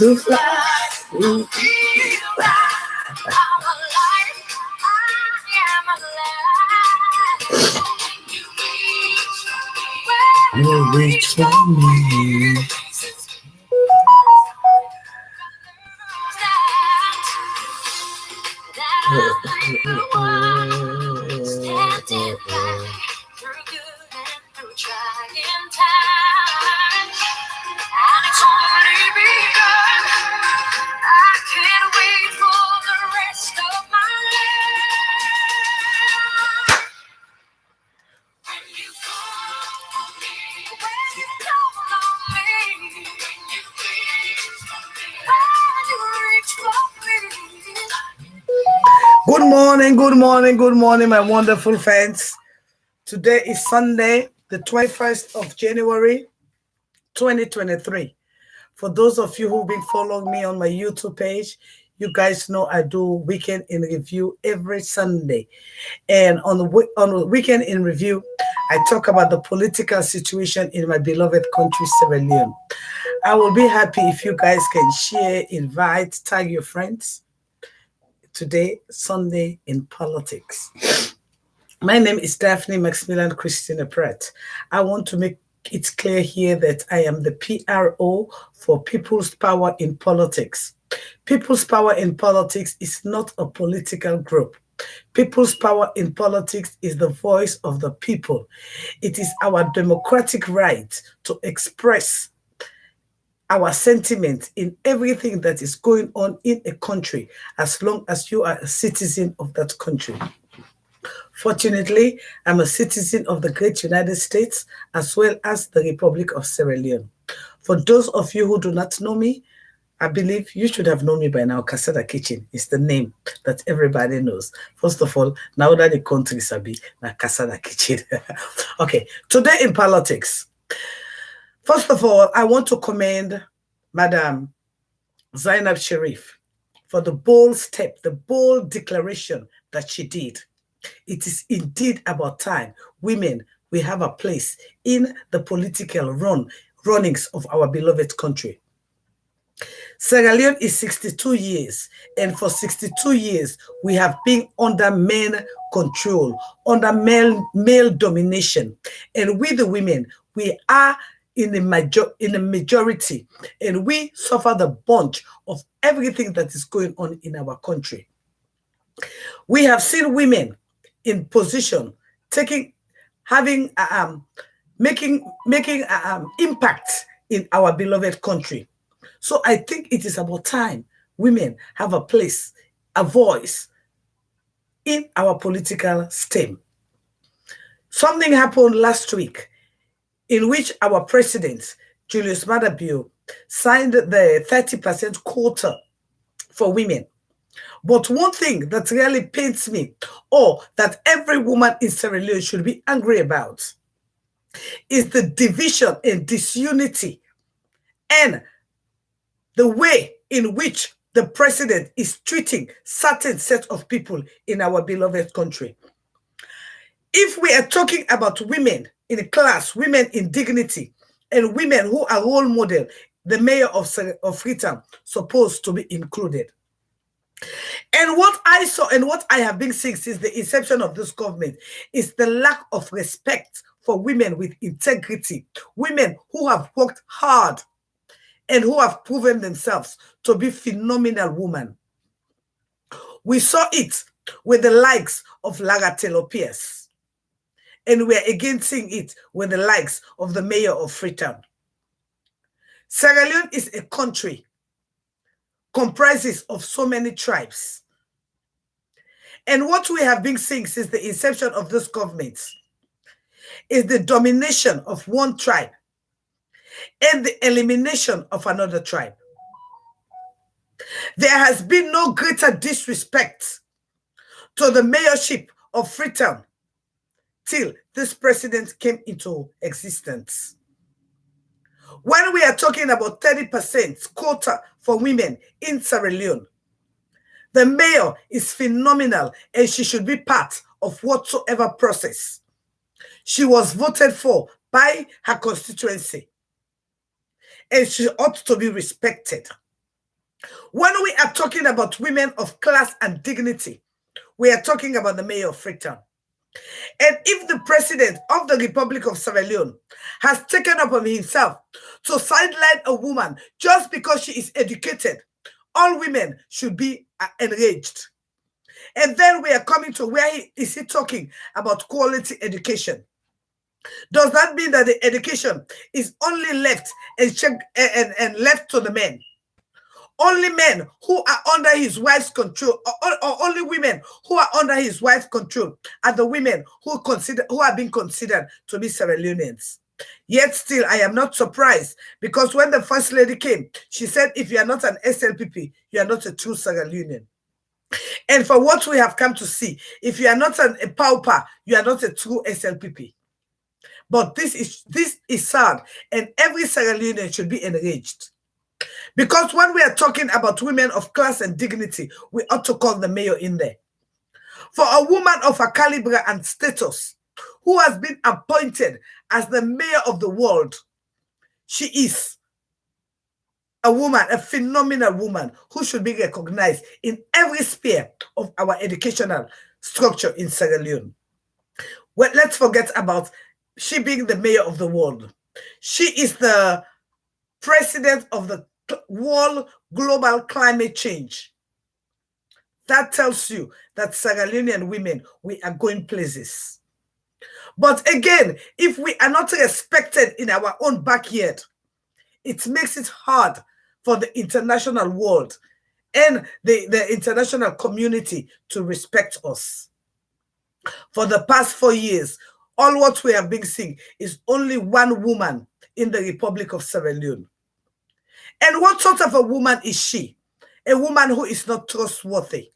to fly. You reach for me. Good morning, good morning, good morning, my wonderful friends. Today is Sunday, the 21st of January, 2023. For those of you who've been following me on my YouTube page, you guys know I do Weekend in Review every Sunday. And on the Weekend in Review, I talk about the political situation in my beloved country, Sierra Leone. I will be happy if you guys can share, invite, tag your friends. Today, Sunday in Politics. My name is Daphne Maximilian Christina Pratt. I want to make it clear here that I am the PRO for People's Power in Politics. People's Power in Politics is not a political group. People's Power in Politics is the voice of the people. It is our democratic right to express our sentiment in everything that is going on in a country, as long as you are a citizen of that country. Fortunately, I'm a citizen of the great United States, as well as the Republic of Sierra Leone. For those of you who do not know me, I believe you should have known me by now. Casada Kitchen is the name that everybody knows. First of all, now that the country sabi, na Casada Kitchen. Okay, today in politics. First of all, I want to commend Madam Zainab Sharif for the bold step, the bold declaration that she did. It is indeed about time women, we have a place in the political runnings of our beloved country. Sierra Leone is 62 years, and for 62 years, we have been under male control, under male domination. And we, the women, we are in the majority, and we suffer the bunch of everything that is going on in our country. We have seen women in position making impact in our beloved country. So I think it is about time women have a place, a voice in our political stem. Something happened last week in which our president, Julius Maada Bio, signed the 30% quota for women. But one thing that really pains me, or that every woman in Sierra Leone should be angry about, is the division and disunity and the way in which the president is treating certain set of people in our beloved country. If we are talking about women in class, women in dignity, and women who are role model, the mayor of Freetown supposed to be included. And what I saw and what I have been seeing since the inception of this government is the lack of respect for women with integrity, women who have worked hard and who have proven themselves to be phenomenal women. We saw it with the likes of Lara Taylor Pierce, and we are again seeing it with the likes of the mayor of Freetown. Sierra Leone is a country comprises of so many tribes. And what we have been seeing since the inception of this government is the domination of one tribe and the elimination of another tribe. There has been no greater disrespect to the mayorship of Freetown till this president came into existence. When we are talking about 30% quota for women in Sierra Leone, the mayor is phenomenal and she should be part of whatsoever process she was voted for by her constituency. And she ought to be respected. When we are talking about women of class and dignity, we are talking about the mayor of Freetown. And if the president of the Republic of Sierra Leone has taken upon himself to sideline a woman just because she is educated, all women should be enraged. And then we are coming to where is he talking about quality education? Does that mean that the education is only left and left to the men? Only men who are under his wife's control, or only women who are under his wife's control, are the women who are being considered to be Sierra Leoneans. Yet still, I am not surprised, because when the First Lady came, she said, if you are not an SLPP, you are not a true Sierra Leonean. And for what we have come to see, if you are not a pauper, you are not a true SLPP. But this is sad, and every Sierra Leonean should be enraged. Because when we are talking about women of class and dignity, we ought to call the mayor in there. For a woman of her caliber and status, who has been appointed as the mayor of the world, she is a woman, a phenomenal woman, who should be recognized in every sphere of our educational structure in Sierra Leone. Well, let's forget about she being the mayor of the world. She is the president of the World Global Climate Change. That tells you that Sierra Leonean women, we are going places. But again, if we are not respected in our own backyard, it makes it hard for the international world and the international community to respect us. For the past 4 years, all what we have been seeing is only one woman in the Republic of Sierra Leone. And what sort of a woman is she? A woman who is not trustworthy.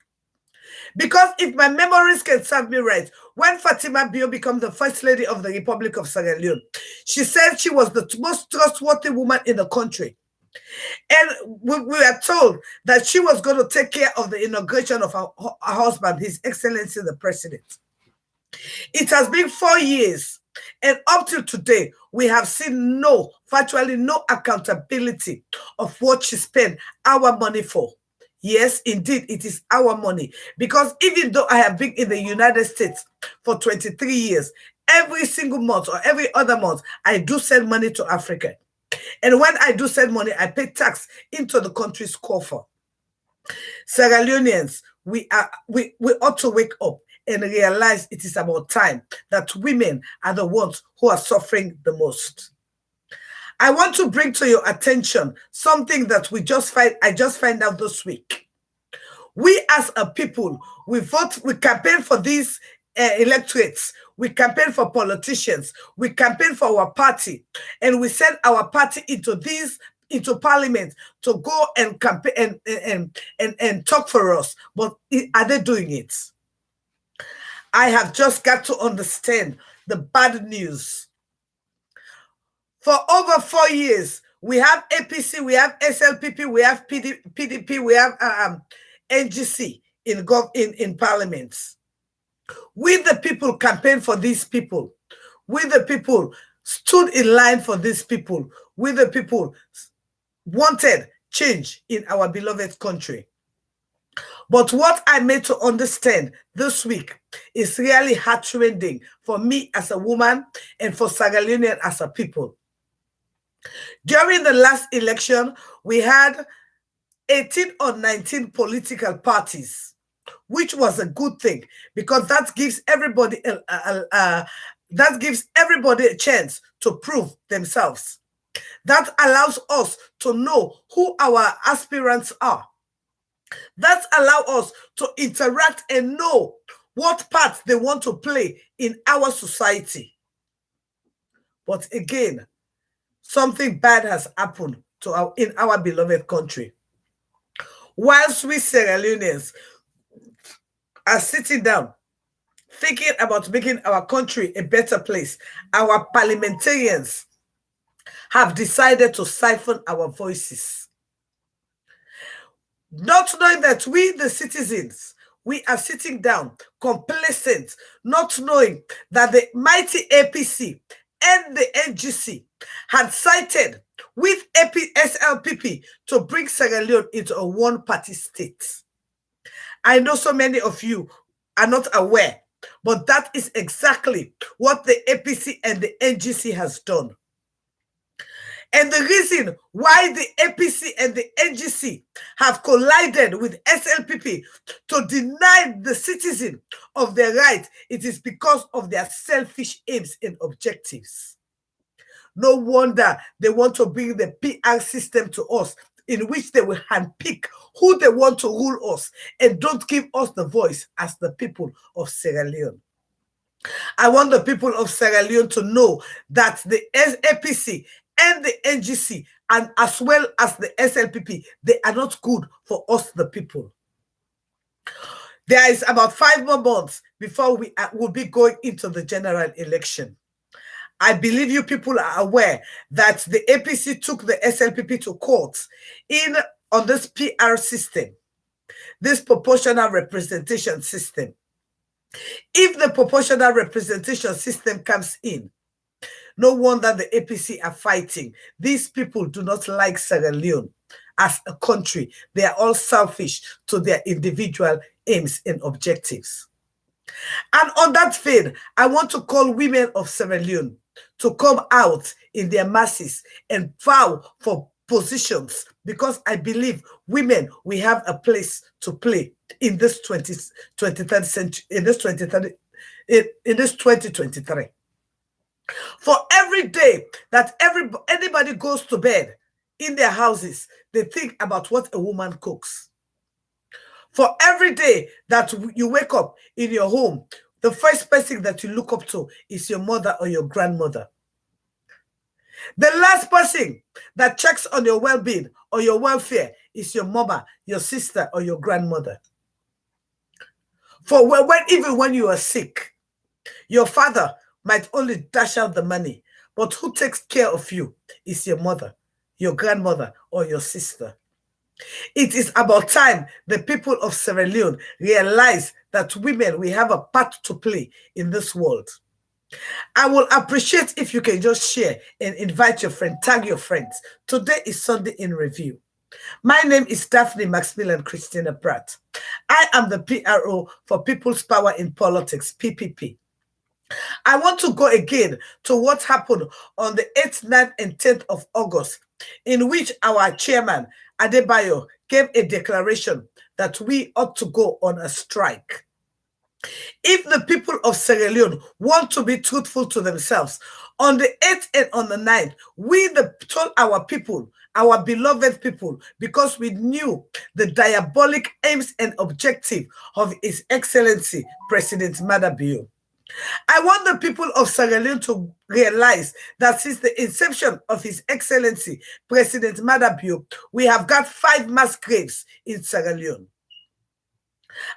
Because if my memories can serve me right, when Fatima Bio became the First Lady of the Republic of Sierra Leone, she said she was the most trustworthy woman in the country. And we are told that she was going to take care of the inauguration of her husband, His Excellency the President. It has been 4 years, and up till today, we have seen virtually no accountability of what she spent our money for. Yes, indeed, it is our money. Because even though I have been in the United States for 23 years, every single month or every other month, I do send money to Africa. And when I do send money, I pay tax into the country's coffer. Sierra Leoneans, we ought to wake up and realize it is about time that women are the ones who are suffering the most. I want to bring to your attention something that I just find out this week. We as a people, we campaign for these electorates, we campaign for politicians, we campaign for our party, and we send our party into parliament to go and campaign and talk for us. But are they doing it? I have just got to understand the bad news. For over 4 years, we have APC, we have SLPP, we have PDP, we have NGC in parliaments. We the people campaigned for these people. We the people stood in line for these people. We the people wanted change in our beloved country. But what I made to understand this week is really heart-rending for me as a woman and for Sierra Leone as a people. During the last election, we had 18 or 19 political parties, which was a good thing because that gives everybody a chance to prove themselves. That allows us to know who our aspirants are. That allows us to interact and know what part they want to play in our society. But again, something bad has happened in our beloved country. Whilst we Sierra Leoneans are sitting down, thinking about making our country a better place, our parliamentarians have decided to siphon our voices. Not knowing that we, the citizens, we are sitting down, complacent, not knowing that the mighty APC and the NGC had sided with SLPP to bring Sierra Leone into a one-party state. I know so many of you are not aware, but that is exactly what the APC and the NGC has done. And the reason why the APC and the NGC have collided with SLPP to deny the citizen of their rights, it is because of their selfish aims and objectives. No wonder they want to bring the PR system to us, in which they will handpick who they want to rule us and don't give us the voice as the people of Sierra Leone. I want the people of Sierra Leone to know that the APC and the NGC, and as well as the SLPP, they are not good for us, the people. There is about 5 more months before we will be going into the general election. I believe you people are aware that the APC took the SLPP to court on this PR system, this proportional representation system. If the proportional representation system comes in, no wonder the APC are fighting. These people do not like Sierra Leone as a country. They are all selfish to their individual aims and objectives. And on that vein, I want to call women of Sierra Leone to come out in their masses and vow for positions, because I believe women, we have a place to play in this 23rd century, in this 2023. For every day that anybody goes to bed in their houses, they think about what a woman cooks. For every day that you wake up in your home, the first person that you look up to is your mother or your grandmother. The last person that checks on your well-being or your welfare is your mother, your sister, or your grandmother. For even when you are sick, your father might only dash out the money, but who takes care of you is your mother, your grandmother, or your sister. It is about time the people of Sierra Leone realize that women, we have a part to play in this world. I will appreciate if you can just share and invite your friend, tag your friends. Today is Sunday in Review. My name is Daphne Maximilian Christina Pratt. I am the PRO for People's Power in Politics, PPP. I want to go again to what happened on the 8th, 9th, and 10th of August, in which our chairman, Adebayo, gave a declaration that we ought to go on a strike. If the people of Sierra Leone want to be truthful to themselves, on the 8th and on the 9th, we told our people, our beloved people, because we knew the diabolic aims and objective of His Excellency, President Madabio. I want the people of Sierra Leone to realize that since the inception of His Excellency, President Madabio, we have got 5 mass graves in Sierra Leone.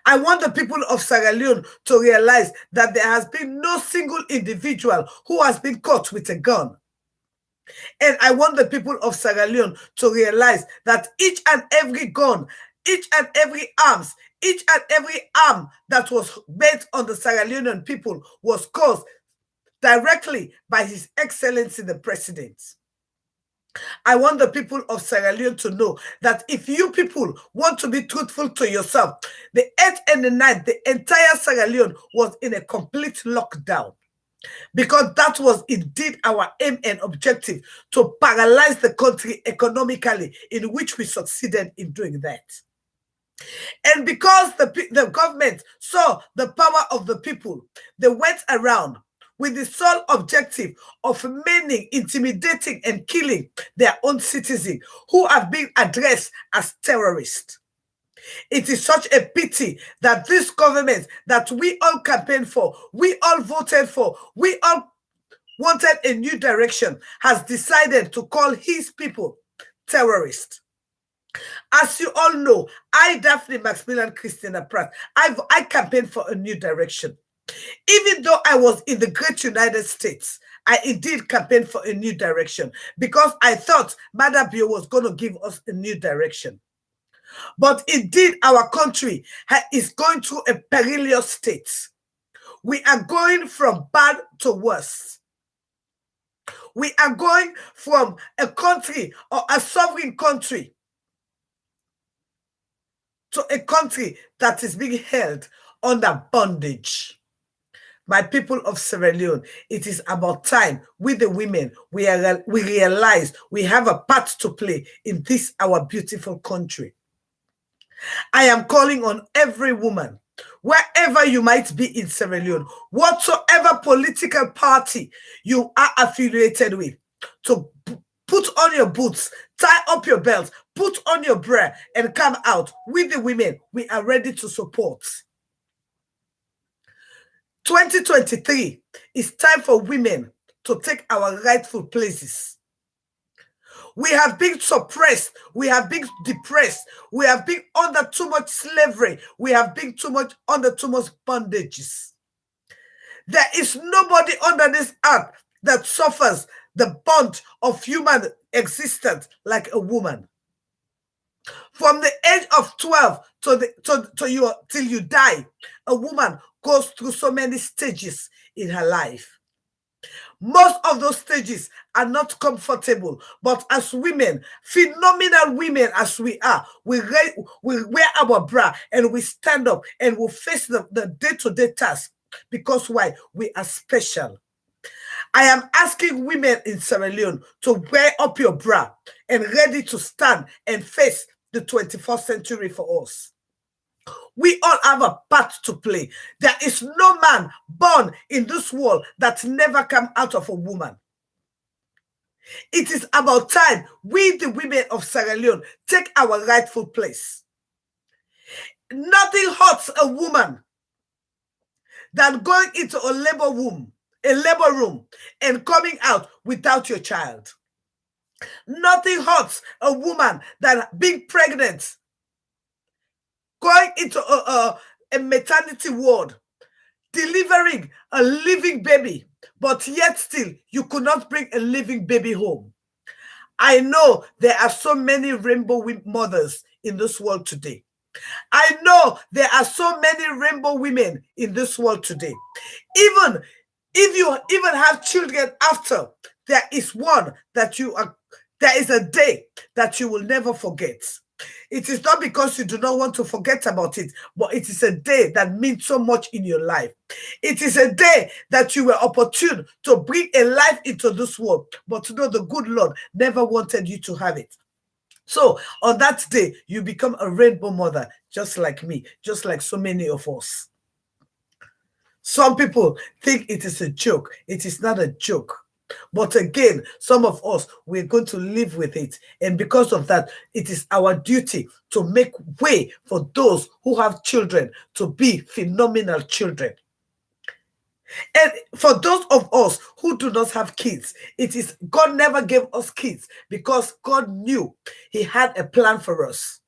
I want the people of Sierra Leone to realize that there has been no single individual who has been caught with a gun. And I want the people of Sierra Leone to realize that each and every gun, each and every arm that was made on the Sierra Leonean people was caused directly by His Excellency the President. I want the people of Sierra Leone to know that if you people want to be truthful to yourself, the 8th and the 9th, the entire Sierra Leone was in a complete lockdown, because that was indeed our aim and objective, to paralyze the country economically, in which we succeeded in doing that. And because the government saw the power of the people, they went around with the sole objective of maiming, intimidating, and killing their own citizens who have been addressed as terrorists. It is such a pity that this government that we all campaigned for, we all voted for, we all wanted a new direction, has decided to call his people terrorists. As you all know, I, Daphne Maximilian Christina Pratt, I campaigned for a new direction. Even though I was in the great United States, I indeed campaigned for a new direction, because I thought Madabio was going to give us a new direction. But indeed, our country is going through a perilous state. We are going from bad to worse. We are going from a country or a sovereign country to a country that is being held under bondage. My people of Sierra Leone, it is about time we the women, we realize we have a part to play in this our beautiful country. I am calling on every woman, wherever you might be in Sierra Leone, whatsoever political party you are affiliated with, to put on your boots, tie up your belt, put on your bra, and come out with the women. We are ready to support. 2023 is time for women to take our rightful places. We have been suppressed. We have been depressed. We have been under too much slavery. We have been under too much bondages. There is nobody under this earth that suffers the bond of human existence like a woman. From the age of 12 till you die, a woman goes through so many stages in her life. Most of those stages are not comfortable, but as women, phenomenal women as we are, we wear our bra and we stand up and we face the day-to-day task. Because why? We are special. I am asking women in Sierra Leone to wear up your bra and ready to stand and face the 21st century for us. We all have a part to play. There is no man born in this world that never come out of a woman. It is about time we, the women of Sierra Leone, take our rightful place. Nothing hurts a woman than going into a labor room, and coming out without your child. Nothing hurts a woman than being pregnant, going into a maternity ward, delivering a living baby, but yet still you could not bring a living baby home. I know there are so many rainbow mothers in this world today. I know there are so many rainbow women in this world today. Even if you even have children after, there is a day that you will never forget. It is not because you do not want to forget about it, but it is a day that means so much in your life. It is a day that you were opportune to bring a life into this world, but to know the good Lord never wanted you to have it. So on that day, you become a rainbow mother, just like me, just like so many of us. Some people think it is a joke. It is not a joke. But again, some of us, we're going to live with it. And because of that, it is our duty to make way for those who have children to be phenomenal children. And for those of us who do not have kids, it is God never gave us kids because God knew He had a plan for us.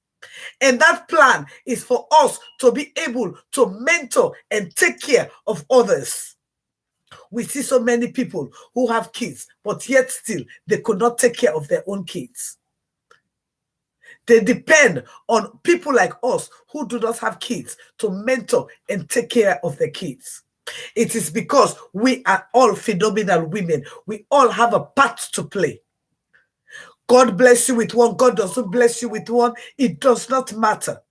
And that plan is for us to be able to mentor and take care of others. We see so many people who have kids, but yet still they could not take care of their own kids. They depend on people like us who do not have kids to mentor and take care of their kids. It is because we are all phenomenal women. We all have a part to play. God bless you with one. God doesn't bless you with one. It does not matter.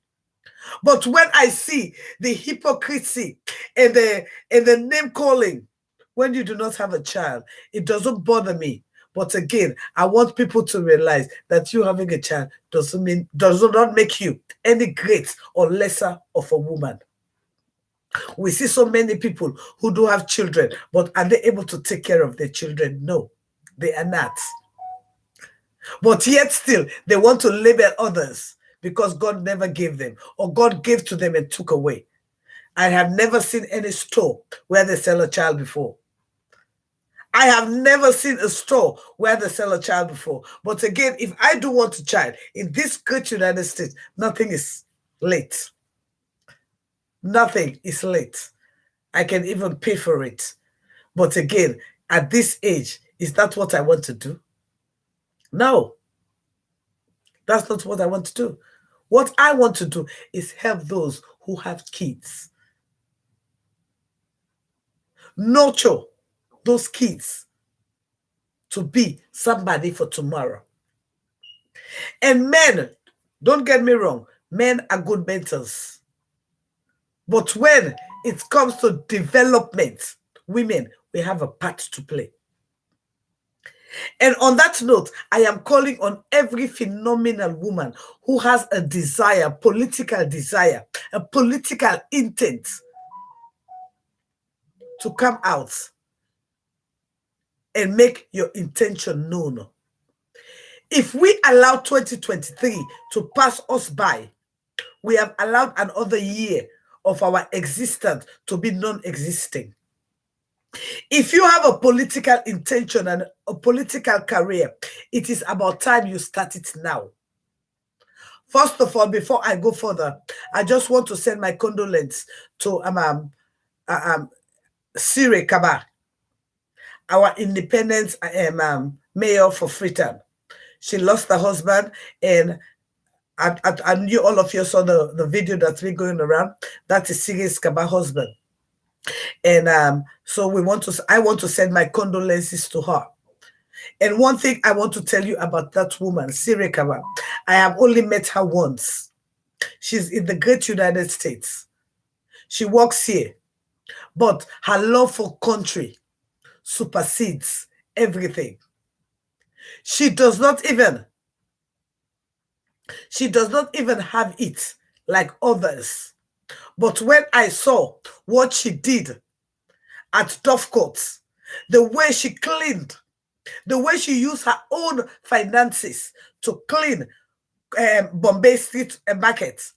But when I see the hypocrisy and the name calling, when you do not have a child, it doesn't bother me. But again, I want people to realize that you having a child does not make you any great or lesser of a woman. We see so many people who do have children, but are they able to take care of their children? No, they are not. But yet still, they want to label others because God never gave them, or God gave to them and took away. I have never seen any store where they sell a child before. I have never seen a store where they sell a child before. But again, if I do want a child in this great United States, nothing is late. Nothing is late. I can even pay for it. But again, at this age, is that what I want to do? No. That's not what I want to do. What I want to do is help those who have kids. Nurture those kids. to be somebody for tomorrow. And men, don't get me wrong, men are good mentors. But when it comes to development, women, we have a part to play. And on that note, I am calling on every phenomenal woman who has a desire, a political intent to come out and make your intention known. If we allow 2023 to pass us by, we have allowed another year of our existence to be non-existing. If you have a political intention and a political career, it is about time you start it now. First of all, before I go further, I just want to send my condolences to Sierra Leone, our independent mayor for Freetown. She lost her husband, and I knew all of you saw the video that's been going around. That is Sierra Leone's husband. And so I want to send my condolences to her. And one thing I want to tell you about that woman, Sierra Leone, I have only met her once. She's in the great United States. She works here, but her love for country supersedes everything. She does not even have it like others. But when I saw what she did at Dovecourt, the way she cleaned, the way she used her own finances to clean Bombay Street Market,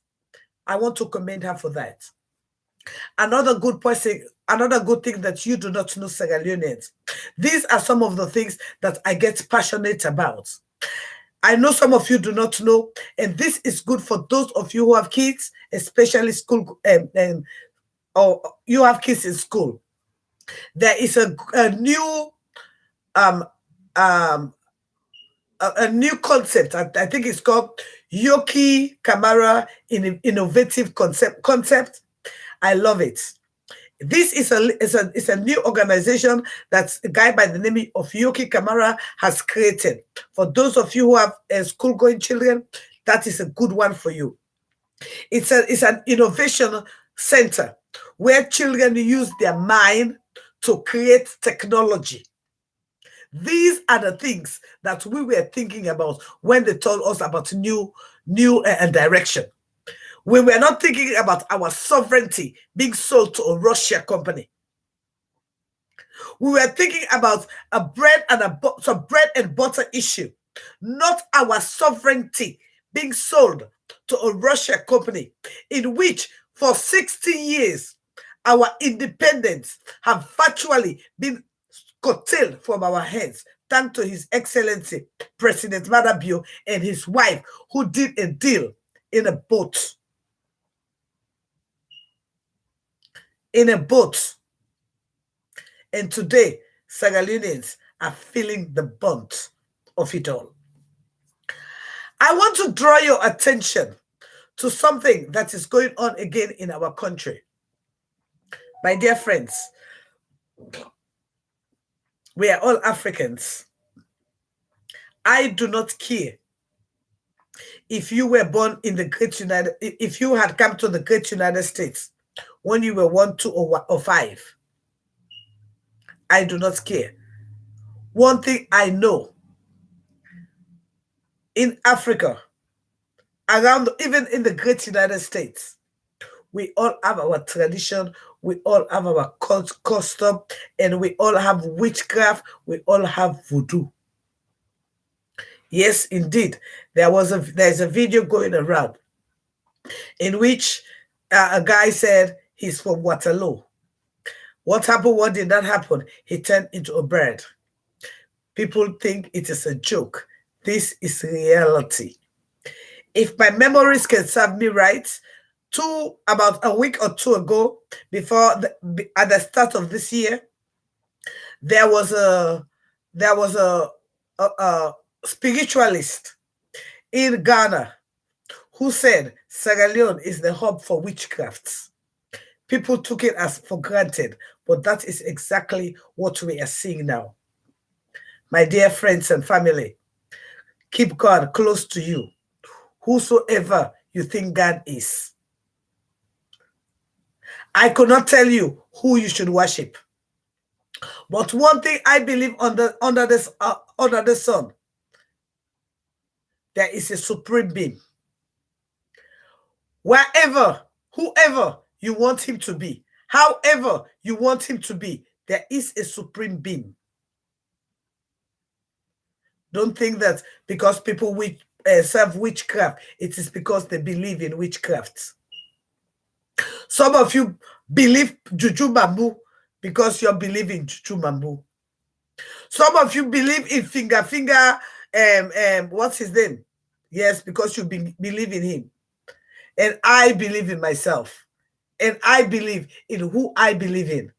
I want to commend her for that. Another good thing that you do not know, Sierra Leoneans, these are some of the things that I get passionate about. I know some of you do not know, and this is good for those of you who have kids, especially school, or you have kids in school. There is a new concept. I think it's called Yoki Camara Innovative Concept. I love it. This is a new organization that a guy by the name of Yoki Camara has created. For those of you who have school-going children, that is a good one for you. It's an innovation center where children use their mind to create technology. These are the things that we were thinking about when they told us about new direction. We were not thinking about our sovereignty being sold to a Russia company. We were thinking about some bread and butter issue, not our sovereignty being sold to a Russia company, in which for 60 years our independence have virtually been curtailed from our hands, thanks to His Excellency President Madabio and his wife, who did a deal in a boat. And today, Sierra Leoneans are feeling the brunt of it all. I want to draw your attention to something that is going on again in our country. My dear friends, we are all Africans. I do not care if you were born in the if you had come to the great United States when you were 1, 2, or 5. I do not care. One thing I know, in Africa, even in the great United States, we all have our tradition, we all have our custom, and we all have witchcraft, we all have voodoo. Yes, indeed. There's a video going around in which a guy said he's from Waterloo. What happened? What did that happen? He turned into a bird. People think it is a joke. This is reality. If my memories can serve me right, about a week or 2 ago, at the start of this year, there was a spiritualist in Ghana who said Sierra Leone is the hub for witchcrafts. People took it as for granted, but that is exactly what we are seeing now. My dear friends and family, keep God close to you, whosoever you think God is. I could not tell you who you should worship. But one thing I believe under the sun, there is a supreme being. Wherever, whoever you want him to be, however you want him to be, there is a supreme being. Don't think that because people serve witchcraft, it is because they believe in witchcraft. Some of you believe juju bamboo because you're believing juju bamboo. Some of you believe in finger, what's his name? Yes, because you believe in him. And I believe in myself. And I believe in who I believe in.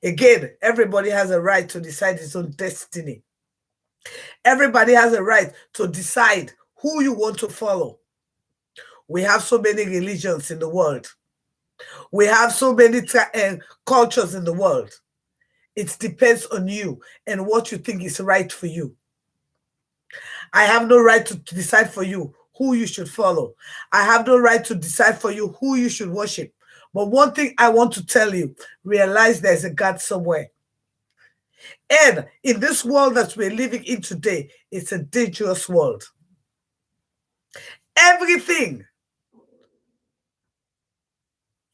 Again, everybody has a right to decide his own destiny. Everybody has a right to decide who you want to follow. We have so many religions in the world. We have so many cultures in the world. It depends on you and what you think is right for you. I have no right to decide for you who you should follow. I have no right to decide for you who you should worship. But one thing I want to tell you, realize there's a God somewhere. And in this world that we're living in today, it's a dangerous world. Everything,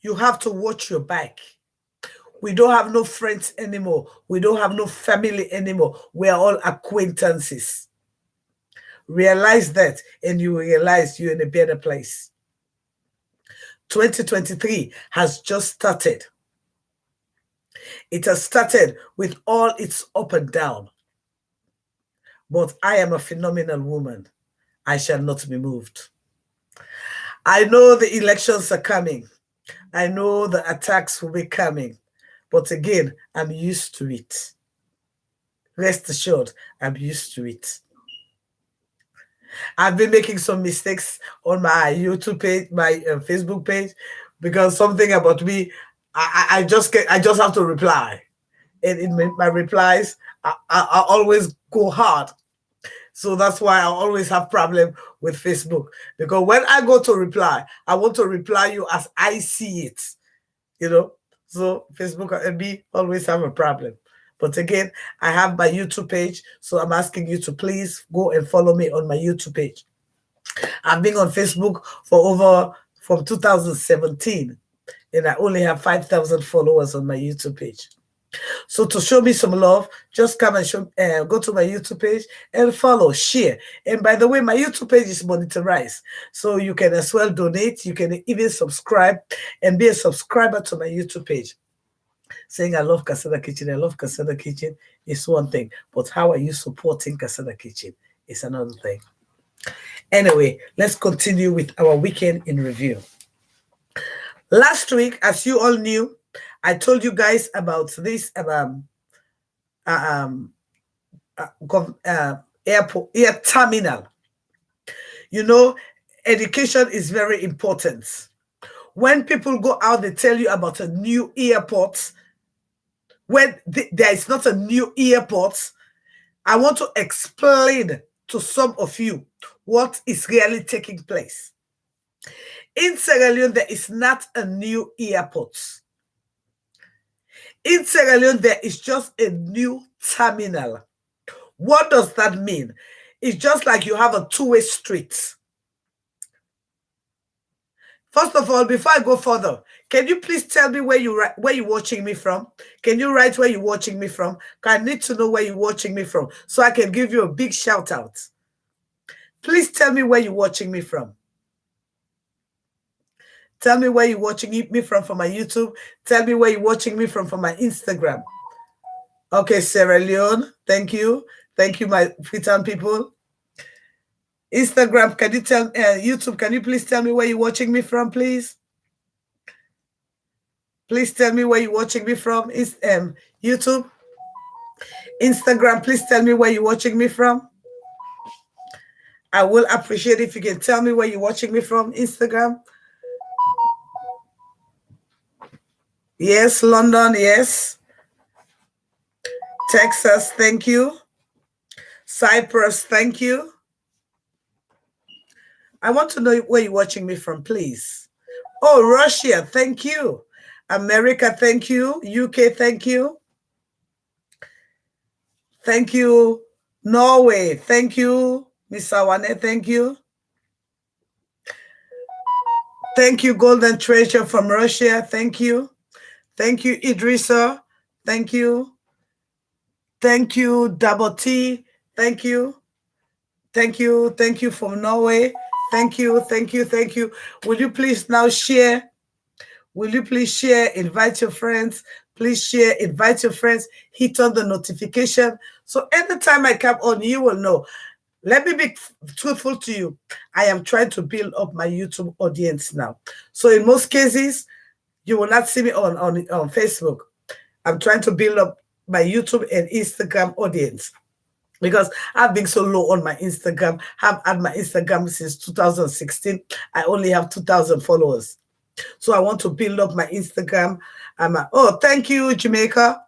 you have to watch your back. We don't have no friends anymore. We don't have no family anymore. We are all acquaintances. Realize that, and you realize you're in a better place. 2023 has just started. It has started with all its up and down. But I am a phenomenal woman. I shall not be moved. I know the elections are coming. I know the attacks will be coming. But again, I'm used to it. Rest assured, I'm used to it. I've been making some mistakes on my YouTube page, my Facebook page, because something about me, I just have to reply, and in my replies, I always go hard. So that's why I always have problem with Facebook, because when I go to reply, I want to reply you as I see it, you know. So Facebook and me always have a problem. But again, I have my YouTube page, so I'm asking you to please go and follow me on my YouTube page. I've been on Facebook from 2017, and I only have 5,000 followers on my YouTube page. So to show me some love, just come and go to my YouTube page and follow, share. And by the way, my YouTube page is monetized, so you can as well donate. You can even subscribe and be a subscriber to my YouTube page. Saying I love Casada Kitchen, I love Casada Kitchen is one thing, but how are you supporting Casada Kitchen is another thing. Anyway, let's continue with our weekend in review. Last week, as you all knew, I told you guys about this air terminal. You know, education is very important. When people go out, they tell you about a new airport. When there is not a new airport, I want to explain to some of you what is really taking place. In Sierra Leone, there is not a new airport. In Sierra Leone, there is just a new terminal. What does that mean? It's just like you have a two-way street. First of all, before I go further, can you please tell me where you're watching me from? Can you write where you're watching me from? I need to know where you're watching me from so I can give you a big shout out. Please tell me where you're watching me from. Tell me where you're watching me from my YouTube. Tell me where you're watching me from my Instagram. Okay, Sierra Leone. Thank you. Thank you, my Freetown people. Instagram, can you tell YouTube, can you please tell me where you're watching me from, please? Please tell me where you're watching me from. YouTube. Instagram, please tell me where you're watching me from. I will appreciate if you can tell me where you're watching me from. Instagram. Yes, London, yes. Texas, thank you. Cyprus, thank you. I want to know where you're watching me from, please. Oh, Russia, thank you. America, thank you. UK, thank you. Thank you. Norway, thank you. Miss Awane, thank you. Thank you, Golden Treasure from Russia. Thank you. Thank you, Idrissa. Thank you. Thank you, Double T. Thank you. Thank you. Thank you from Norway. Thank you. Thank you. Thank you. Will you please now share? Will you please share? Invite your friends. Please share. Invite your friends. Hit on the notification. So anytime I come on, you will know. Let me be truthful to you. I am trying to build up my YouTube audience now. So in most cases, you will not see me on Facebook. I'm trying to build up my YouTube and Instagram audience because I've been so low on my Instagram. I've had my Instagram since 2016. I only have 2,000 followers. So I want to build up my Instagram. Oh, thank you, Jamaica.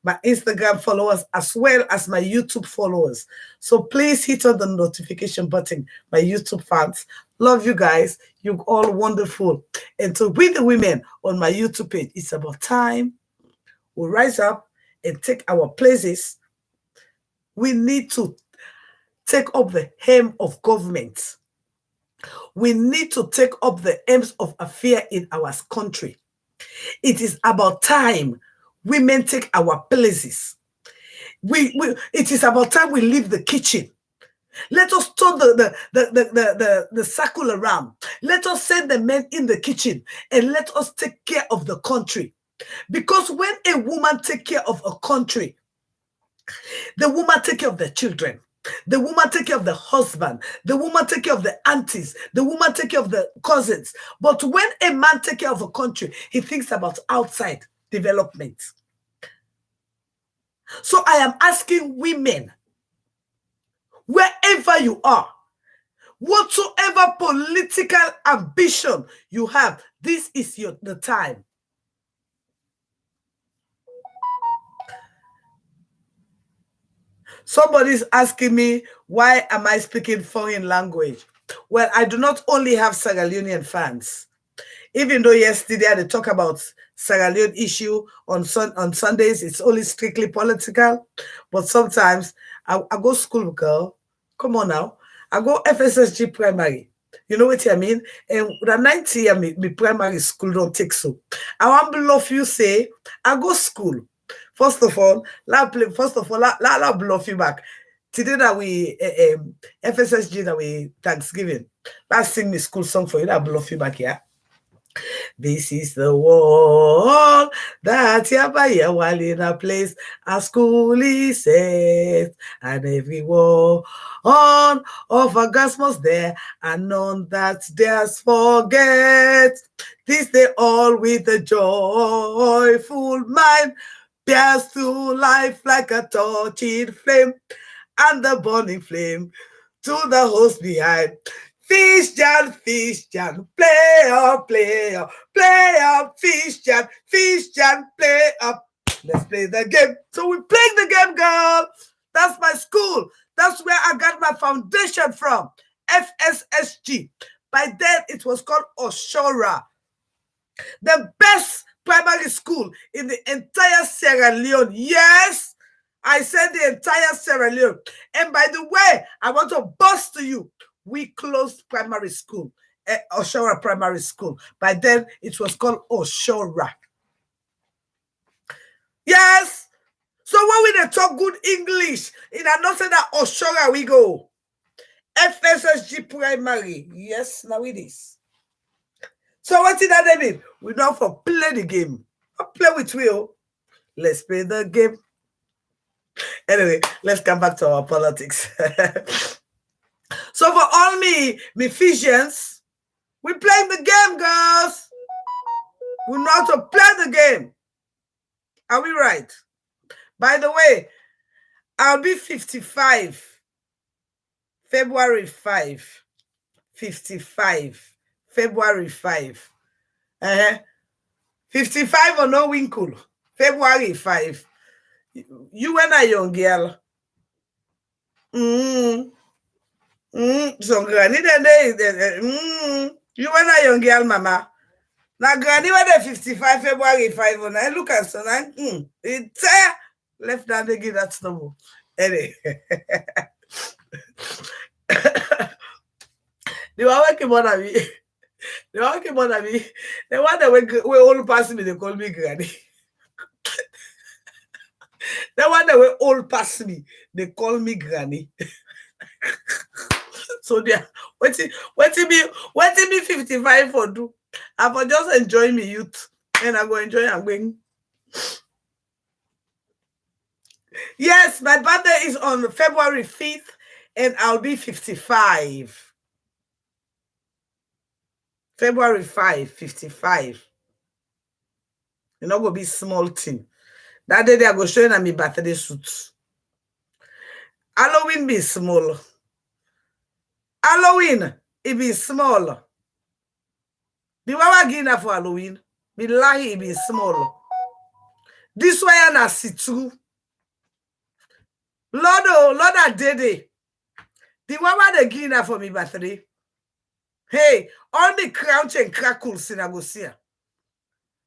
My Instagram followers as well as my YouTube followers. So please hit on the notification button, my YouTube fans. Love you guys. You're all wonderful. And to we the women on my YouTube page, it's about time we rise up and take our places. We need to take up the helm of government. We need to take up the aims of affairs in our country. It is about time women take our places. It is about time we leave the kitchen. Let us turn the circle around. Let us send the men in the kitchen and let us take care of the country. Because when a woman takes care of a country, the woman takes care of the children. The woman take care of the husband. The woman take care of the aunties. The woman take care of the cousins. But when a man take care of a country, he thinks about outside development. So I am asking women, wherever you are, whatsoever political ambition you have, this is the time. Somebody's asking me, why am I speaking foreign language? Well, I do not only have Sierra Leonean fans. Even though yesterday they talk about Sierra Leone issue on Sundays, it's only strictly political. But sometimes I go school, girl. Come on now. I go FSSG primary. You know what I mean? And the 90 year me primary school don't take so. I want to bluff you say, I go school. First of all, la bluff you back. Today that we FSSG that we Thanksgiving. Let's sing the school song for you. That bluff you back here. This is the wall that Yabaya while in a place a school is set, and every wall on of a must there, and none that dares forget. This they all with a joyful mind pierce through life like a torching flame, and the burning flame to the host behind. Fish Jan, play up, play up, play up, Fish Jan, play up. Let's play the game. So we playing the game, girl. That's my school. That's where I got my foundation from. FSSG. By then, it was called Oshora. The best primary school in the entire Sierra Leone. Yes, I said the entire Sierra Leone. And by the way, I want to boast to you, we closed primary school, Oshora Primary School. By then, it was called Oshora. Yes. So when we talk good English, in another that Oshora we go. FSSG Primary. Yes, now it is. So what did that mean? We know for play the game. Play with Will. Let's play the game. Anyway, let's come back to our politics. So for all me Ephesians, we playing the game, girls. We know how to play the game. Are we right? By the way, I'll be 55. February 5. 55. February 5. 55 or no winkle. February 5. You when a young girl. So granny then you when a young girl, mama. Now granny when they 55 February 5 and I look at so it's left down again that's no. Anyway. They were working more than me. They were working more than me. The one that we all pass me, they call me granny. The one that we all pass me, they call me granny. So they what it be 55 for do? I for just enjoy me youth. And I go enjoy and going. Yes, my birthday is on February 5th, and I'll be 55. February 5, 55. You know, go be small thing. That day they are going to show you my birthday suits. Halloween be small. Halloween, it be small. The wawa gina for Halloween, billahi it be small. This way I see too. Lord I did it. The wawa the gina for me birthday. Hey, all the crouch and crackles in I go see.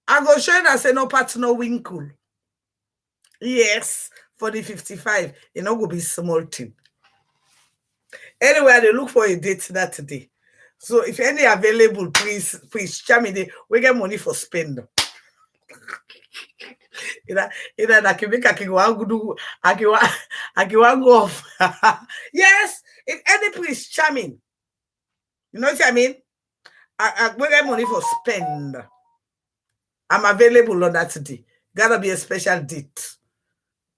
I go show you that say no part no winkle. Yes, for the 55, it not go be small thing. Anyway, they look for a date that day. So if any available, please share me. We get money for spend. Either that can make a go off. Yes, if any please charming. You know what I mean? We get money for spend. I'm available on that day. Gotta be a special date.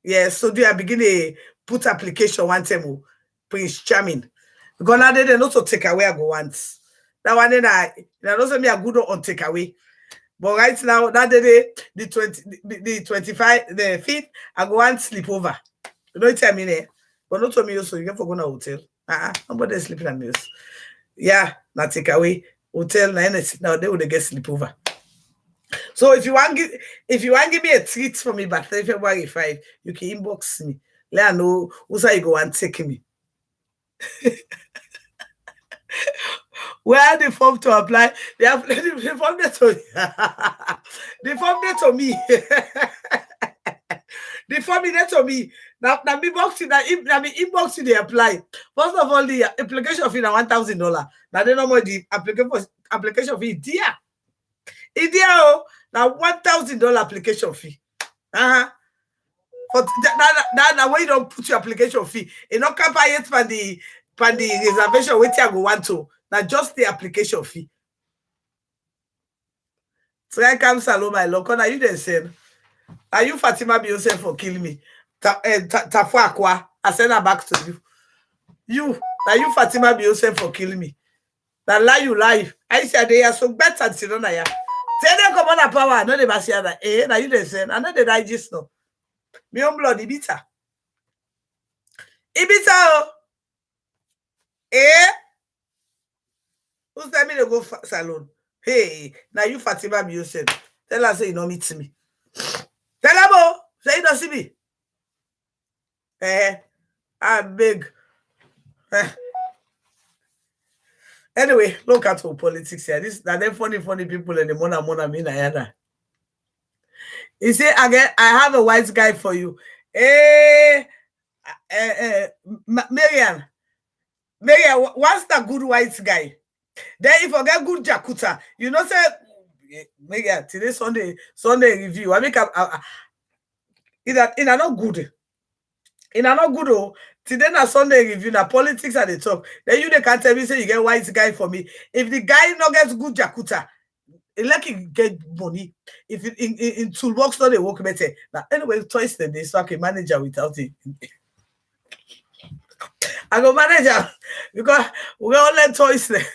Yes, so do I begin a put application one time, please charming. Because now they also take away I go once. That one then I also be a good on take away. But right now, that day, the 25, the 5th, I go and sleep over. You know what I mean? Eh? But not to me also, you can go to hotel. Nobody sleeping at meals. Yeah, not take away. Hotel, now they would get sleep over. So if you want give me a treat for me by February 5, you can inbox me. Let I know who's you go and take me. Where the form to apply? They have the form there to the form there to me. The form there to me. Now me box in that me inbox in the apply. First of all, the application fee na $1,000. Now they know more the application fee dear. Idia now $1,000 application fee. But that when you don't put your application fee, it not cover it for the reservation which I go want to. Now just the application fee. So I come salon my local. Now you then said, are you Fatima Beyonce for kill me? Tafwa I send her back to you. You now you Fatima Beyonce for kill me. Now lie you lie. I said they are so better than Sinona. Say they come on a power. No, they must hear that. Now you then said, I know they digest no. Me own blood, Ibita. Ibita, who tell me to go salon? Hey, now you Fatima Beyonce. Tell her say you don't meet me. Tell her, say you don't see me. I beg. Anyway, look at our politics here. This that them funny people and the mona me na. You say again, I have a white guy for you. Marian, what's that good white guy? Then if I get good Jakuta, you know, say, Marian, today Sunday review. I make in a not good. In a not good, oh, today na Sunday review, na politics at the talk. Then you they can't tell me, say you get white guy for me. If the guy not gets good Jakuta, like he get money. If it, in toolbox not they work better. Now anyway, twice the day so I can manage without it. I go manager because we all let toys there.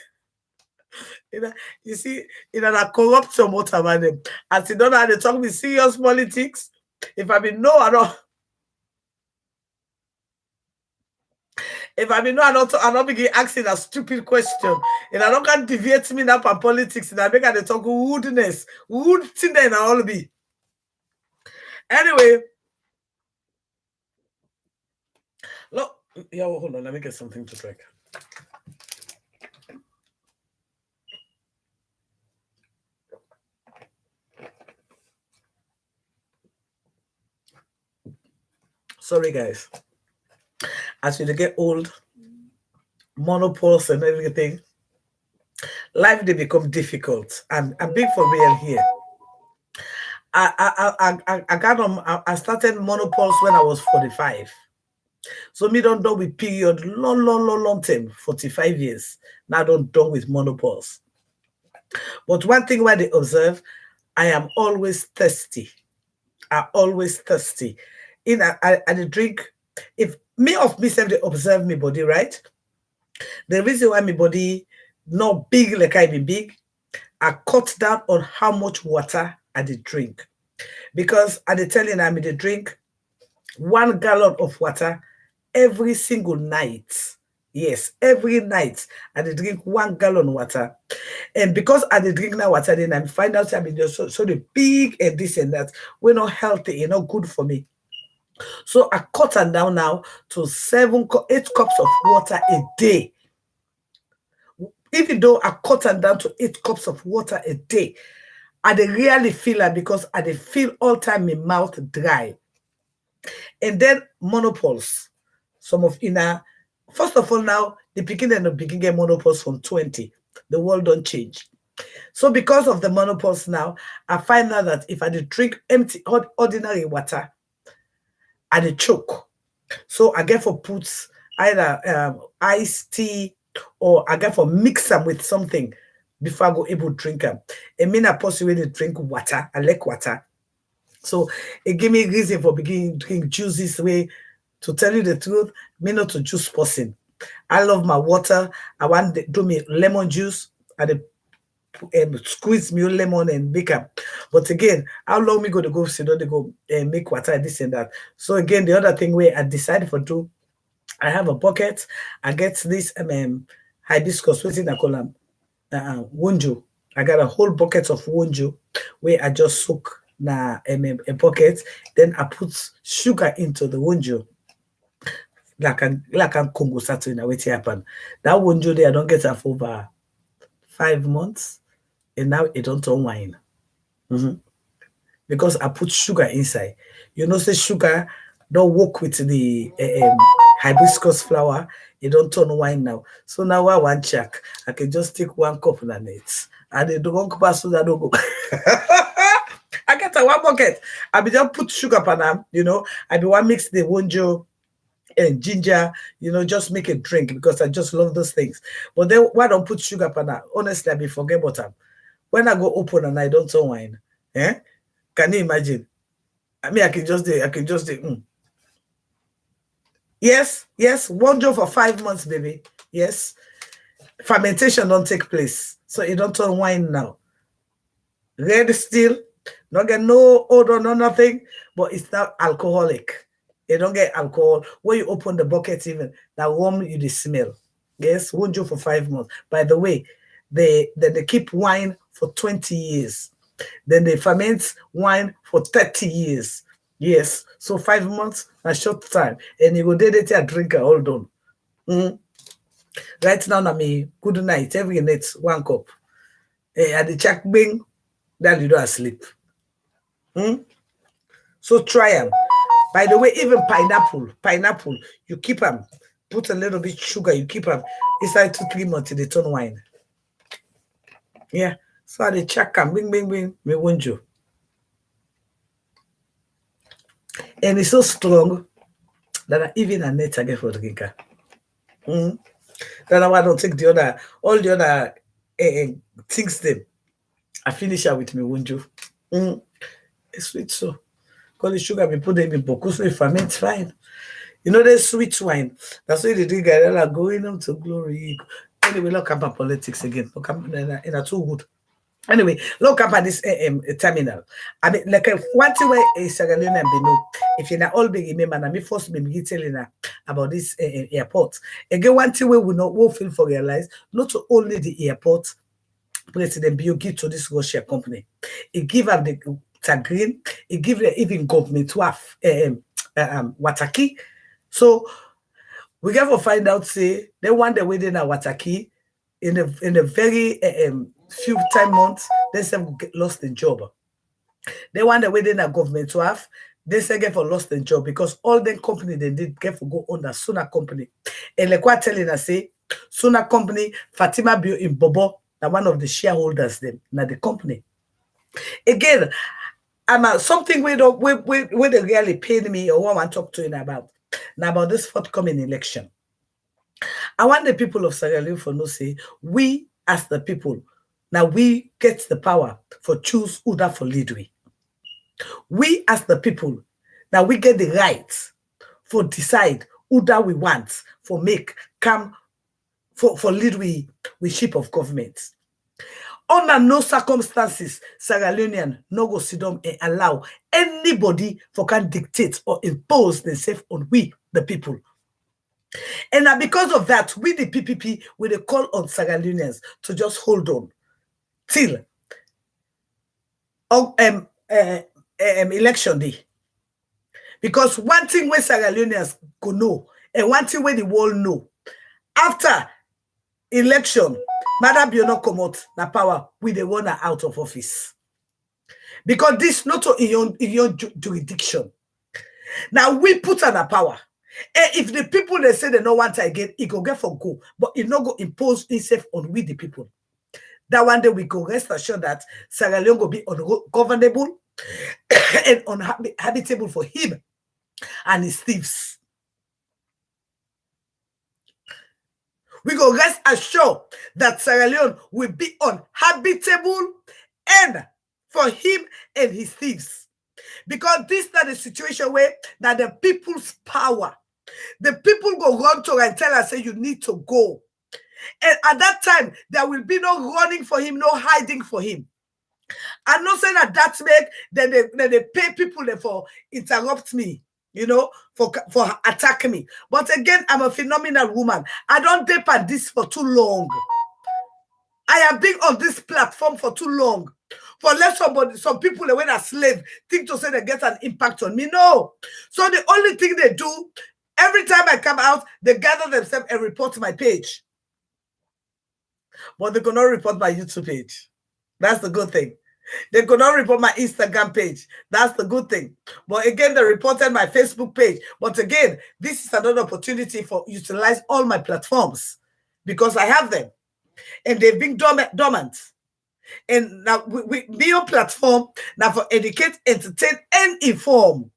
You see, that corrupt some motor man them. As you don't know how they talk me serious politics. If I mean no, I don't. If I mean no, I don't begin asking a stupid question. And I don't can deviate me now from politics. And I make they talk woodness. Wood thing then I'll be. Anyway, Look, yeah, well, hold on. Let me get something to drink. Sorry, guys. As you get old, monopause and everything, life they become difficult. I'm being for real here. I got on. I started monopause when I was 45. So me don't done with period long term, 45 years. Now don't done with monopause. But one thing why they observe, I am always thirsty. I always thirsty. In I drink. If me of myself they observe me body, right? The reason why my body not big like I be big, I cut down on how much water I did drink. Because I did tell you I did drink 1 gallon of water every single night. Yes, every night I did drink 1 gallon water. And because I did drink that water, then I find out I mean just so the big and this and that. We're not healthy, you know, good for me. So I cut them down now to 8 cups of water a day. Even though I cut them down to 8 cups of water a day, I dey really feel it because I dey feel all time my mouth dry. And then monopause. Some of first of all now, the beginning of begin get monopause from 20. The world don't change. So because of the monopause now, I find out that if I drink empty ordinary water, I dey choke. So I get for put either iced tea or I get for mix them with something before I go able to drink them. It mean I possibly drink water. I like water. So it give me reason for beginning drink juices way. To tell you the truth, me not to juice person. I love my water. I want to do me lemon juice. I squeeze me lemon and make up. But again, how long me go to go sit down, they go make water this and that. So again, the other thing where I decided for do, I have a bucket. I get this hibiscus, what's in I call them wonjo. I got a whole bucket of wonjo where I just soak na a bucket. Then I put sugar into the wonjo. Like an Congo Saturday now wait happen. That wonjo there I don't get for over 5 months, and now it don't turn wine. Because I put sugar inside. You know, say sugar don't work with the hibiscus flower. It don't turn wine now. So now I want check. I can just take 1 cup and it. And they don't pass so that don't go. I get a 1 bucket. I be just put sugar pan them, you know. I be one mix the wonjo and ginger, you know, just make a drink because I just love those things. But then why don't put sugar pan them? Honestly, I be forget about them. When I go open and I don't turn wine, can you imagine? I mean, I can just do. Yes, wonjo for 5 months, baby. Yes, fermentation don't take place, so it don't turn wine now. Red still, not get no odor, no nothing, but it's not alcoholic. You don't get alcohol. When you open the bucket, even that warm you the smell. Yes, wonjo for 5 months. By the way, they keep wine for 20 years. Then they ferment wine for 30 years. Yes. So 5 months, a short time. And you go there a drinker, hold on. Right now, me good night. Every night, 1 cup. At the check bing, then you don't sleep. So try them. By the way, even pineapple, you keep them. Put a little bit sugar, you keep them. It's like 2-3 months till they turn wine. Yeah. So I check them, bing, me wonjo. And it's so strong that even a net I get for drinker. Then I don't take all the other things them. I finish her with me wonjo. It's sweet so. Because the sugar we put them in boku, so it ferments fine. You know, there's sweet wine. That's why they drink like going on to glory. Anyway, look up at politics again. Look up in a too good. Anyway, look up at this terminal. I mean, like one thing where Sierra Leone and Benin, if you're not all big remember, and me first be telling her about this airport. Again, one thing where we'll feel for realize, not only the airport, President Bio give to this Russia company. It give them the green, it give them even government to have Wataki. So We get to find out, say, they want the wedding at Wataki in a very few time months, they say get lost in job. They want the wedding at government to have, they say get for lost in job because all the company they did get for go under Suna company. And like what telling us, say, Suna company, Fatima Bio in Bobo, now one of the shareholders them, now the company. Again, I'm something we don't we they really paid me or want to talk to you about. Now about this forthcoming election. I want the people of Sierra Leone for no say, we as the people, now we get the power for choose who that for lead we. We as the people, now we get the right for decide who that we want for make come for lead we ship of government. Under no circumstances, Sierra Leonean no go sit down and allow anybody for can dictate or impose themselves on we, the people. And now because of that, we the PPP, we they call on Sierra Leoneans to just hold on till election day. Because one thing where Sierra Leoneans go know, and one thing where the world know, after election, Madam Biono come out na power, we the one out of office. Because this not in your jurisdiction. Now we put on a power. And if the people they say they don't want again, it go get for go, but it not go impose itself on we the people. That one day we go rest assured that Sierra Leone will be ungovernable and uninhabitable for him and his thieves. We go rest assured that Sierra Leone will be uninhabitable and for him and his thieves. Because this is not the situation where that the people's power, the people go run to and tell us, say, you need to go. And at that time, there will be no running for him, no hiding for him. I'm not saying that make then they pay people for interrupt me, you know, for attack me. But again, I'm a phenomenal woman. I don't depend this for too long. I have been on this platform for too long. For let some people when a slave think to say they get an impact on me. No. So the only thing they do, every time I come out, they gather themselves and report to my page. But they cannot report my YouTube page. That's the good thing. They could not report my Instagram page. That's the good thing. But again, they reported my Facebook page. But again, this is another opportunity for utilize all my platforms because I have them. And they've been dormant. And now we be on platform now for educate, entertain, and inform.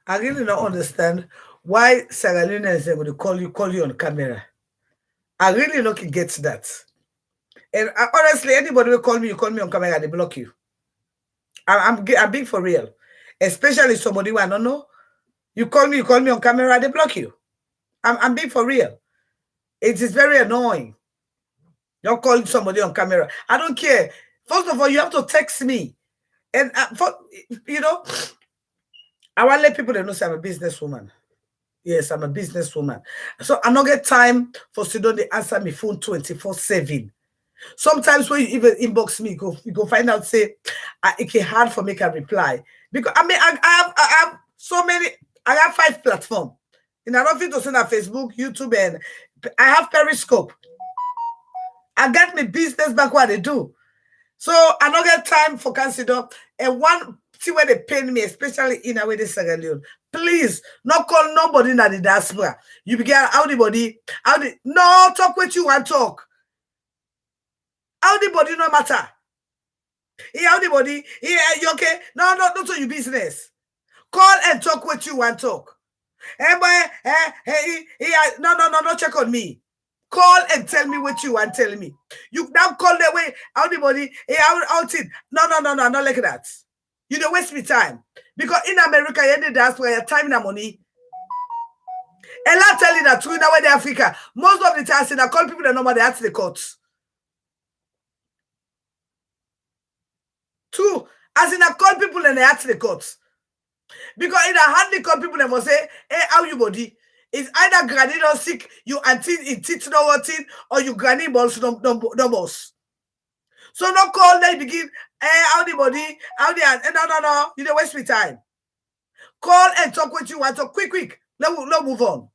I really don't understand why Sierra Leoneans are going to call you on camera. I really don't get that. And honestly, anybody will call me, you call me on camera, they block you. I'm being for real. Especially somebody who I don't know. You call me on camera, they block you. I'm being for real. It is very annoying. Don't call somebody on camera. I don't care. First of all, you have to text me. And you know, I want to let people know I'm a businesswoman. Yes, I'm a businesswoman. So I don't get time for students to answer my phone 24/7. Sometimes when you even inbox me, you go find out, say, it's hard for me to reply. Because I mean, I have so many, I have 5 platforms. And I don't think to send on Facebook, YouTube, and I have Periscope. I got my business back what they do. So I don't get time for consider. And one see where they pay me, especially in a way they Sierra Leone. Please, not call nobody in the diaspora. You begin how the body, no talk what you want talk. How the body no matter. Yeah, how the body, yeah, you okay? No, not on your business. Call and talk what you want talk. Hey, no, check on me. Call and tell me what you want telling me. You now call the way, how the body, hey, how it? No, not like that. You don't waste me time. Because in America, you need that's where your time and money. And I tell you that true now in Africa, most of the time, I call people that normally ask the courts. True. As in I call people and they ask the courts. Because in a hardly call people and must say, hey, how you body? It's either granny or sick, you auntie in teeth no working, or you granny balls no boss. So no call, they begin, hey, how the body, how the no. You don't waste me time. Call and talk what you want. So quick. Let's move on.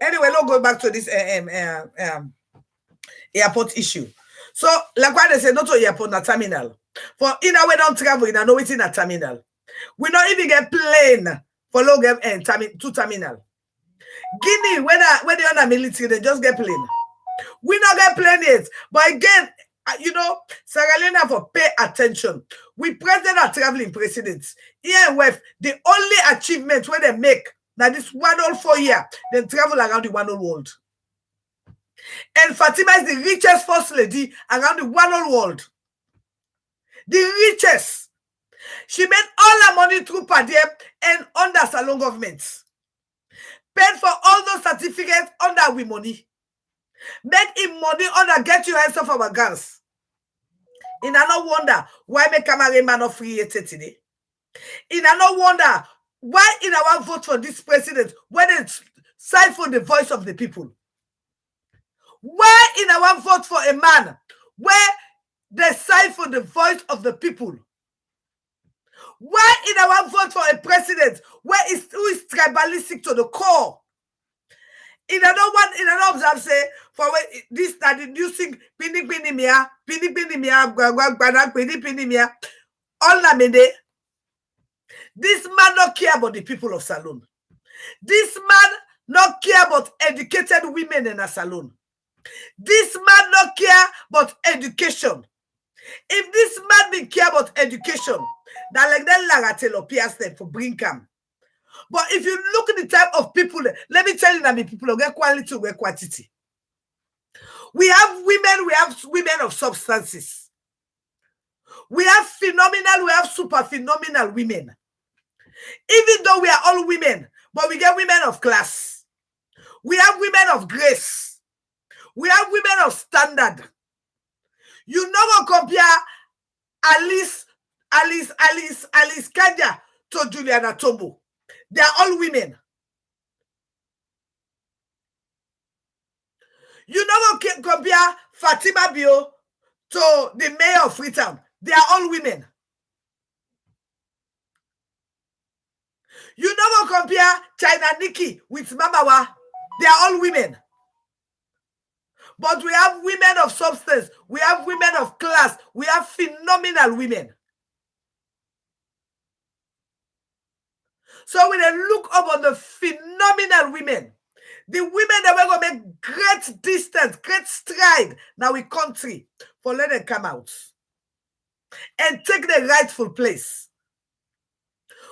Anyway, let's go back to this airport issue. So, like what they say, not to airport, na terminal. For in our way don't travel, in a know it's in a terminal. We not even get plane for low game and to terminal. Guinea, when they on a military, they just get plane. We not get plane yet. But again, you know, Sierra Leone have to pay attention. We president are traveling presidents. Here in West, the only achievement where they make now this 1 whole 4 year, they travel around the 1 whole world. And Fatima is the richest first lady around the 1 whole world. The richest. She made all her money through per diem and under salon governments. Paid for all those certificates under we money. Make him money under get you hands off our girls. In a no wonder why make cameraman not free today. In a no wonder why in our vote for this president when it's siphon the voice of the people. Why in our vote for a man where they siphon the voice of the people? Why in our vote for a president who is tribalistic to the core? In another one, in another observe say for this that the new thing pini mia all na mende. This man not care about the people of Salon. This man not care about educated women in a salon. This man not care about education. If this man be care about education, that like that lagatelo pierce for bring come. But if you look at the type of people, let me tell you that the people who get quality, get quantity. We have women of substances. We have phenomenal, we have super phenomenal women. Even though we are all women, but we get women of class. We have women of grace. We have women of standard. You never compare Alice Kanja to Juliana Tombo. They are all women. You never compare Fatima Bio to the mayor of Freetown. They are all women. You never compare China Nikki with Mamawa. They are all women. But we have women of substance. We have women of class. We have phenomenal women. So when I look up on the phenomenal women, the women that we're going to make great distance, great stride now in country for let them come out and take the rightful place.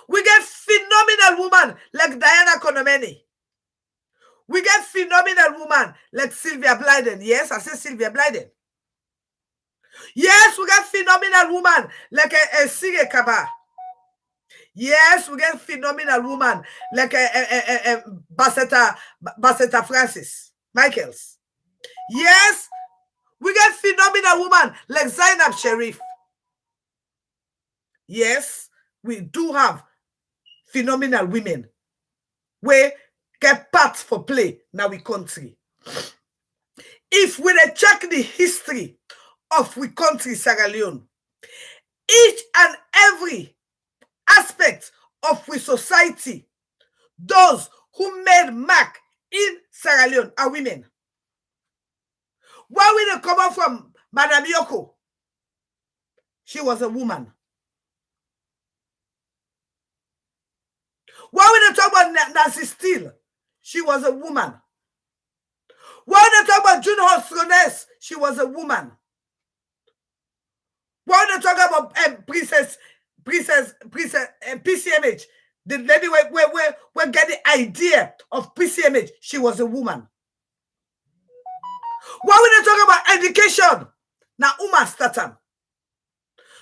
We get phenomenal women like Diana Konomeni. We get phenomenal women like Sylvia Blyden. Yes, I say Sylvia Blyden. Yes, we get phenomenal women like a Sige Kaba. Yes, we get phenomenal women like Bassetta Francis Michaels. Yes, we get phenomenal women like Zainab Sharif. Yes, we do have phenomenal women. We get parts for play now we country. If we check the history of we country Sierra Leone, each and every aspect of we society, those who made mark in Sierra Leone are women. Where we don't come out from Madame Yoko? She was a woman. Why we don't talk about Nancy Steele? She was a woman. Why we don't talk about June Hosrones? She was a woman. Why we don't talk about Princess PCMH? The lady we get the idea of PCMH. She was a woman. Why we don't talk about education? Now Uma Statham.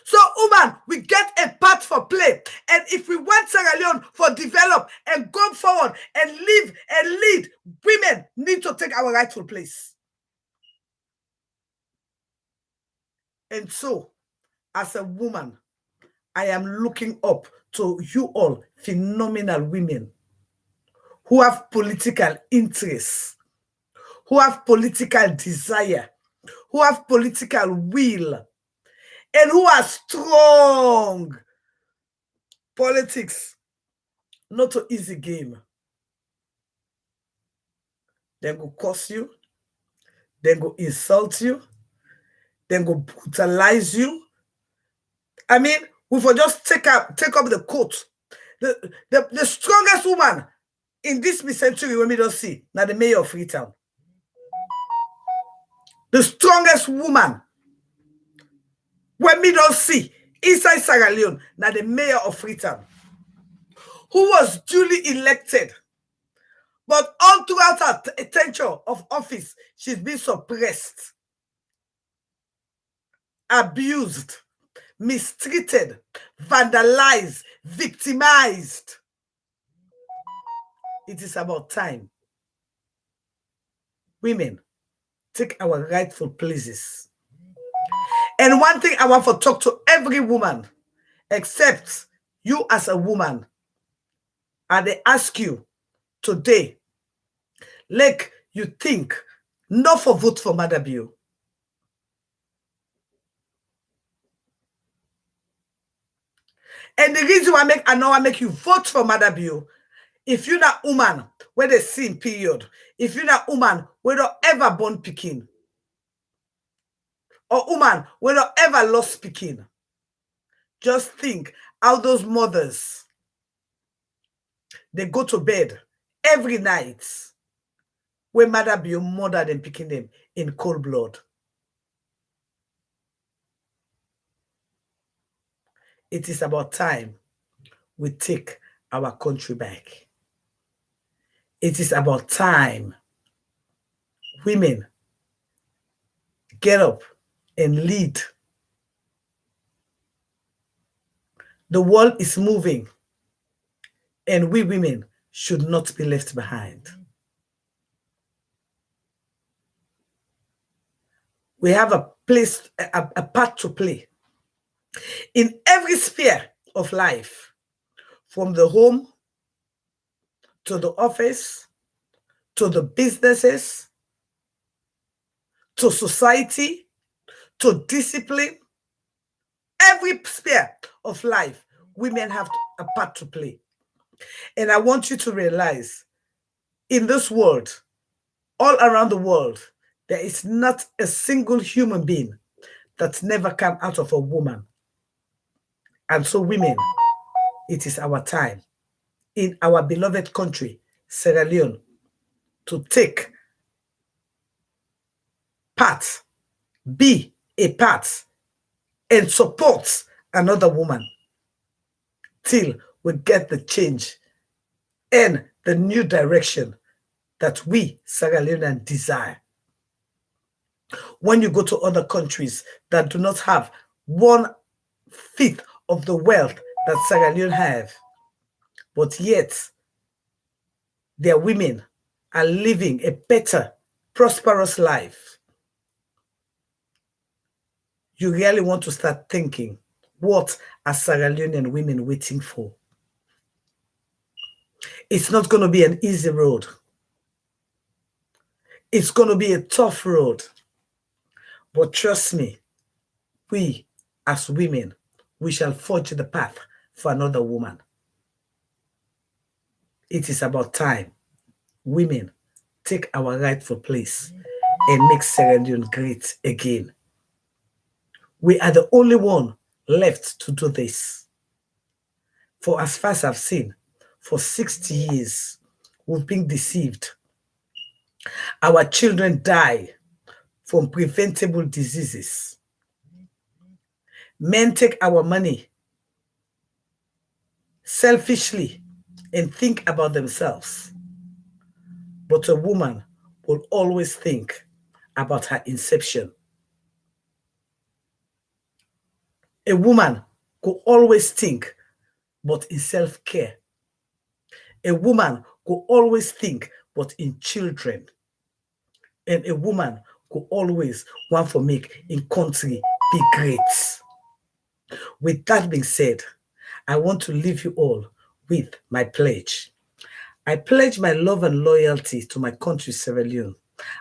So, woman, we get a part for play. And if we want Sierra Leone for develop and go forward and live and lead, women need to take our rightful place. And so, as a woman, I am looking up to you all phenomenal women who have political interests, who have political desire, who have political will, and who are strong. Politics, not an easy game. They go curse you, they go insult you, they go brutalize you. I mean, we will just take up the coat. The strongest woman in this century when we don't see, now the mayor of Freetown. The strongest woman when we don't see inside Sierra Leone, now the mayor of Freetown, who was duly elected. But all throughout her tenure of office, she's been suppressed, abused, mistreated, vandalized, victimized. It is about time. Women, take our rightful places. And one thing I want to talk to every woman, except you as a woman, and they ask you today, like you think, not for vote for Mother Bill. And the reason why I know I make you vote for Mother Bill, if you're not woman where they sin period, if you're not woman where don't ever born picking, or woman where don't ever lost picking, just think how those mothers, they go to bed every night when Mother Bill mother them picking them in cold blood. It is about time we take our country back. It is about time women get up and lead. The world is moving, and we women should not be left behind. We have a place, a part to play in every sphere of life, from the home to the office, to the businesses, to society, to discipline. Every sphere of life, women have a part to play. And I want you to realize, in this world, all around the world, there is not a single human being that's never come out of a woman. And so, women, it is our time in our beloved country, Sierra Leone, to take part, be a part, and support another woman till we get the change and the new direction that we, Sierra Leoneans, desire. When you go to other countries that do not have 1/5 of the wealth that Sierra Leone have, but yet their women are living a better, prosperous life, you really want to start thinking, what are Sierra Leonean women waiting for? It's not going to be an easy road. It's going to be a tough road. But trust me, we as women, we shall forge the path for another woman. It is about time women take our rightful place and make Sierra Leone great again. We are the only one left to do this. For as far as I've seen, for 60 years, we've been deceived. Our children die from preventable diseases. Men take our money selfishly and think about themselves. But a woman will always think about her inception. A woman could always think, but in self-care. A woman could always think, but in children. And a woman could always want for make in country be great. With that being said, I want to leave you all with my pledge. I pledge my love and loyalty to my country, Sierra Leone.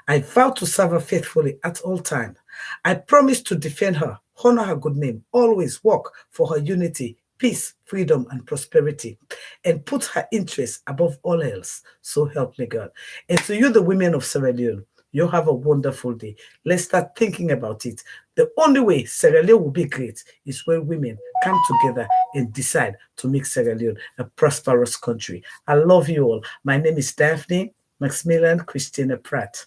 I vow to serve her faithfully at all times. I promise to defend her, honor her good name, always work for her unity, peace, freedom, and prosperity, and put her interests above all else. So help me God. And to you, the women of Sierra Leone, you have a wonderful day. Let's start thinking about it. The only way Sierra Leone will be great is when women come together and decide to make Sierra Leone a prosperous country. I love you all. My name is Daphne Maximilian Christina Pratt.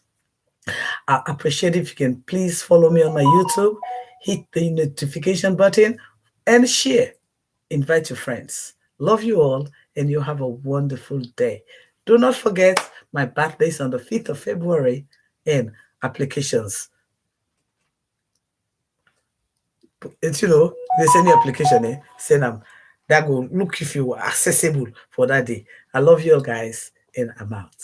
I appreciate if you can please follow me on my YouTube, hit the notification button, and share. Invite your friends. Love you all, and you have a wonderful day. Do not forget, my birthday is on the 5th of February, and applications. It's, if there's any application, send them. That will look if you are accessible for that day. I love you all, guys, and I'm out.